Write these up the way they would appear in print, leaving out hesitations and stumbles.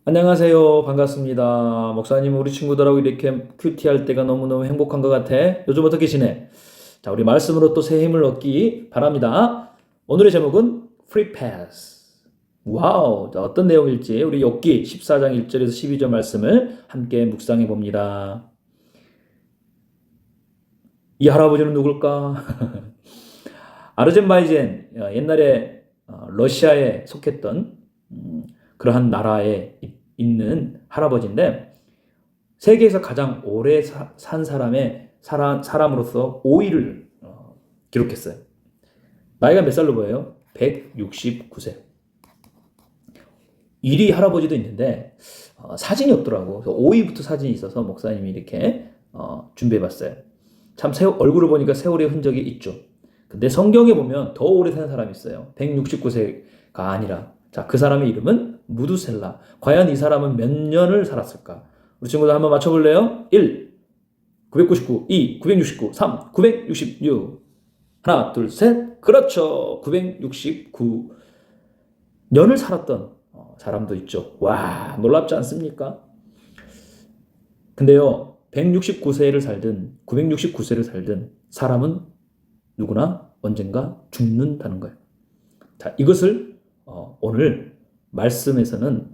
안녕하세요. 반갑습니다. 목사님, 우리 친구들하고 이렇게 큐티할 때가 너무너무 행복한 것 같아. 요즘 어떻게 지내? 자, 우리 말씀으로 또 새 힘을 얻기 바랍니다. 오늘의 제목은 Free Pass. 와우. 자, 어떤 내용일지 우리 욥기 14장 1절에서 12절 말씀을 함께 묵상해 봅니다. 이 할아버지는 누굴까? 아르젠바이젠, 옛날에 러시아에 속했던 그러한 나라에 있는 할아버지인데, 세계에서 가장 오래 산 사람으로서 5위를 기록했어요. 나이가 몇 살로 보여요? 169세. 1위 할아버지도 있는데 사진이 없더라고. 그래서 5위부터 사진이 있어서 목사님이 이렇게 준비해봤어요. 참 얼굴을 보니까 세월의 흔적이 있죠. 근데 성경에 보면 더 오래 산 사람이 있어요. 169세가 아니라. 자, 그 사람의 이름은 무두셀라. 과연 이 사람은 몇 년을 살았을까? 우리 친구들 한번 맞춰볼래요? 1, 999, 2, 969, 3, 966. 하나, 둘, 셋. 그렇죠. 969년을 살았던 사람도 있죠. 와, 놀랍지 않습니까? 근데요, 169세를 살든 969세를 살든 사람은 누구나 언젠가 죽는다는 거예요. 자, 이것을 오늘 말씀에서는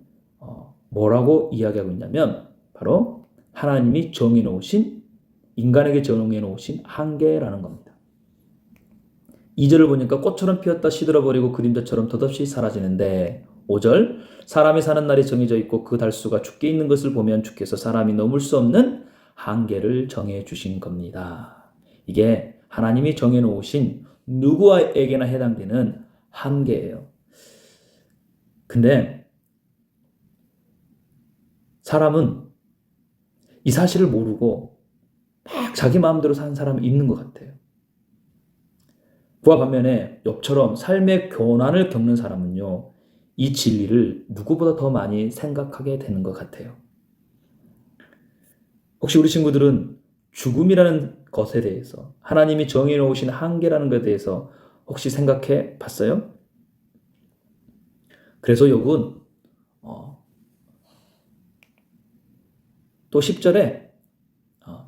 뭐라고 이야기하고 있냐면 바로 하나님이 정해놓으신, 인간에게 정해놓으신 한계라는 겁니다. 2절을 보니까 꽃처럼 피었다 시들어버리고 그림자처럼 덧없이 사라지는데, 5절 사람이 사는 날이 정해져 있고 그 달수가 죽게 있는 것을 보면 주께서 사람이 넘을 수 없는 한계를 정해 주신 겁니다. 이게 하나님이 정해놓으신 누구에게나 해당되는 한계예요. 근데 사람은 이 사실을 모르고 막 자기 마음대로 사는 사람이 있는 것 같아요. 그와 반면에 욥처럼 삶의 고난을 겪는 사람은요, 이 진리를 누구보다 더 많이 생각하게 되는 것 같아요. 혹시 우리 친구들은 죽음이라는 것에 대해서, 하나님이 정해놓으신 한계라는 것에 대해서 혹시 생각해 봤어요? 그래서 욥은 또 10절에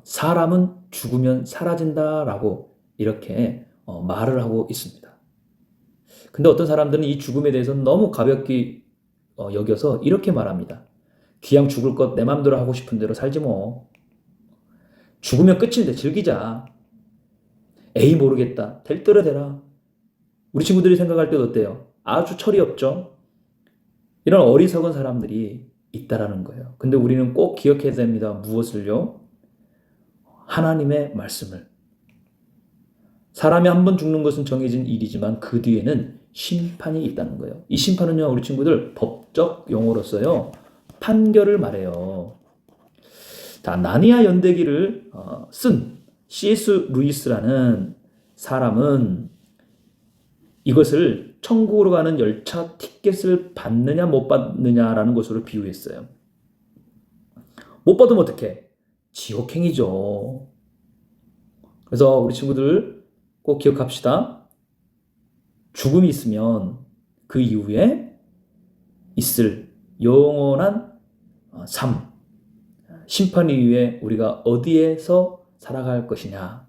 사람은 죽으면 사라진다라고 이렇게 말을 하고 있습니다. 근데 어떤 사람들은 이 죽음에 대해서는 너무 가볍게 여겨서 이렇게 말합니다. 그냥 죽을 것 내 맘대로 하고 싶은 대로 살지 뭐. 죽으면 끝인데 즐기자. 에이 모르겠다. 될 대로 되라. 우리 친구들이 생각할 때도 어때요? 아주 철이 없죠? 이런 어리석은 사람들이 있다라는 거예요. 근데 우리는 꼭 기억해야 됩니다. 무엇을요? 하나님의 말씀을. 사람이 한 번 죽는 것은 정해진 일이지만 그 뒤에는 심판이 있다는 거예요. 이 심판은요, 우리 친구들 법적 용어로서요, 판결을 말해요. 자, 나니아 연대기를 쓴 C.S. 루이스라는 사람은 이것을 천국으로 가는 열차 티켓을 받느냐 못 받느냐라는 것으로 비유했어요. 못 받으면 어떡해? 지옥행이죠. 그래서 우리 친구들 꼭 기억합시다. 죽음이 있으면 그 이후에 있을 영원한 삶, 심판 이후에 우리가 어디에서 살아갈 것이냐,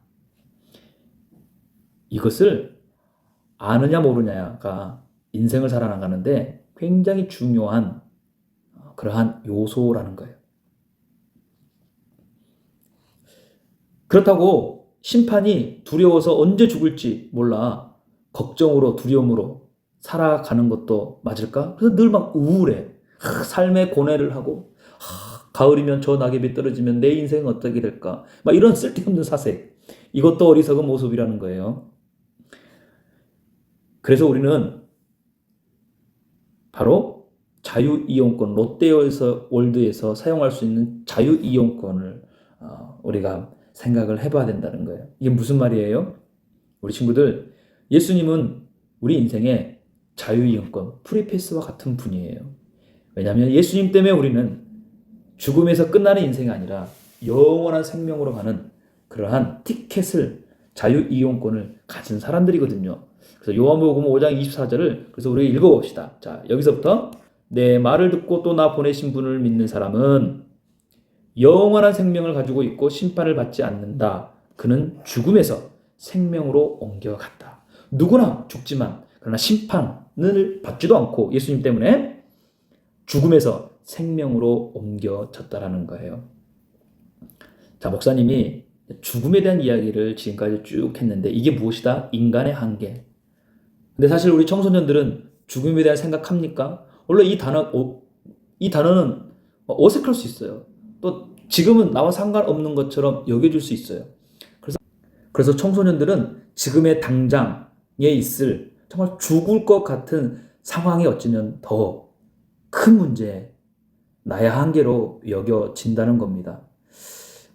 이것을 아느냐 모르냐가 인생을 살아나가는데 굉장히 중요한 그러한 요소라는 거예요. 그렇다고 심판이 두려워서 언제 죽을지 몰라 걱정으로 두려움으로 살아가는 것도 맞을까? 그래서 늘 막 우울해. 삶의 고뇌를 하고, 가을이면 저 낙엽이 떨어지면 내 인생은 어떻게 될까? 막 이런 쓸데없는 사색. 이것도 어리석은 모습이라는 거예요. 그래서 우리는 바로 자유이용권, 롯데월드에서 사용할 수 있는 자유이용권을 우리가 생각을 해봐야 된다는 거예요. 이게 무슨 말이에요? 우리 친구들, 예수님은 우리 인생의 자유이용권, 프리패스와 같은 분이에요. 왜냐하면 예수님 때문에 우리는 죽음에서 끝나는 인생이 아니라 영원한 생명으로 가는 그러한 티켓을, 자유이용권을 가진 사람들이거든요. 그래서 요한복음 5장 24절을 그래서 우리가 읽어봅시다. 자, 여기서부터 내 말을 듣고 또 나 보내신 분을 믿는 사람은 영원한 생명을 가지고 있고 심판을 받지 않는다. 그는 죽음에서 생명으로 옮겨갔다. 누구나 죽지만 그러나 심판을 받지도 않고 예수님 때문에 죽음에서 생명으로 옮겨졌다라는 거예요. 자, 목사님이 죽음에 대한 이야기를 지금까지 쭉 했는데 이게 무엇이다? 인간의 한계. 근데 사실 우리 청소년들은 죽음에 대한 생각합니까? 원래 이 단어는 어색할 수 있어요. 또 지금은 나와 상관없는 것처럼 여겨질 수 있어요. 그래서 청소년들은 지금의 당장에 있을 정말 죽을 것 같은 상황이 어쩌면 더 큰 문제, 나의 한계로 여겨진다는 겁니다.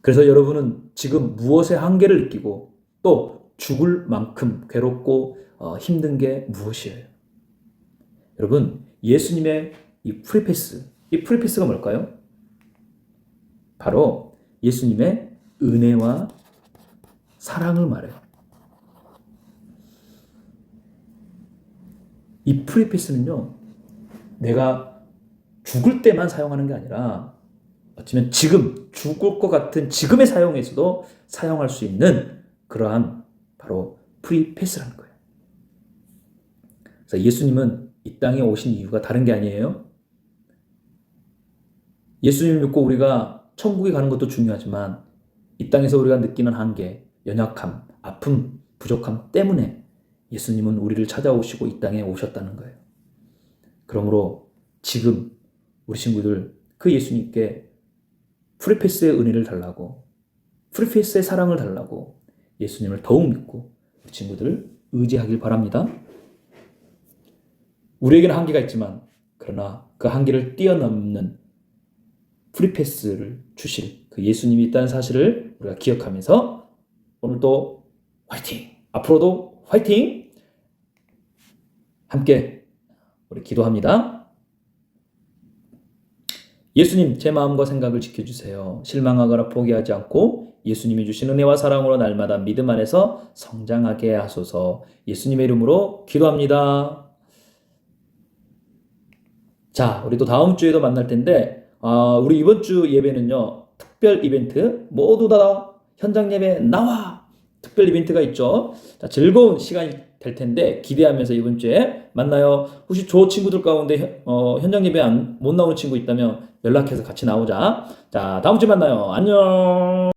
그래서 여러분은 지금 무엇의 한계를 느끼고 또 죽을 만큼 괴롭고 힘든 게 무엇이에요? 여러분, 예수님의 이 프리패스가 뭘까요? 바로 예수님의 은혜와 사랑을 말해요. 이 프리패스는요, 내가 죽을 때만 사용하는 게 아니라 어쩌면 지금 죽을 것 같은 지금의 사용에서도 사용할 수 있는 그러한 바로 프리패스라는 거예요. 그래서 예수님은 이 땅에 오신 이유가 다른 게 아니에요. 예수님을 믿고 우리가 천국에 가는 것도 중요하지만 이 땅에서 우리가 느끼는 한계, 연약함, 아픔, 부족함 때문에 예수님은 우리를 찾아오시고 이 땅에 오셨다는 거예요. 그러므로 지금 우리 친구들 그 예수님께 프리패스의 은혜를 달라고, 프리패스의 사랑을 달라고 예수님을 더욱 믿고 우리 친구들을 의지하길 바랍니다. 우리에게는 한계가 있지만 그러나 그 한계를 뛰어넘는 프리패스를 주실 그 예수님이 있다는 사실을 우리가 기억하면서 오늘도 화이팅! 앞으로도 화이팅! 함께 우리 기도합니다. 예수님, 제 마음과 생각을 지켜주세요. 실망하거나 포기하지 않고 예수님이 주신 은혜와 사랑으로 날마다 믿음 안에서 성장하게 하소서. 예수님의 이름으로 기도합니다. 자, 우리 또 다음 주에도 만날 텐데 우리 이번 주 예배는요, 특별 이벤트, 모두 다 현장 예배 나와! 특별 이벤트가 있죠. 자, 즐거운 시간이 될 텐데 기대하면서 이번 주에 만나요. 혹시 저 친구들 가운데 현장 예배 못 나오는 친구 있다면 연락해서 같이 나오자. 자, 다음 주에 만나요. 안녕.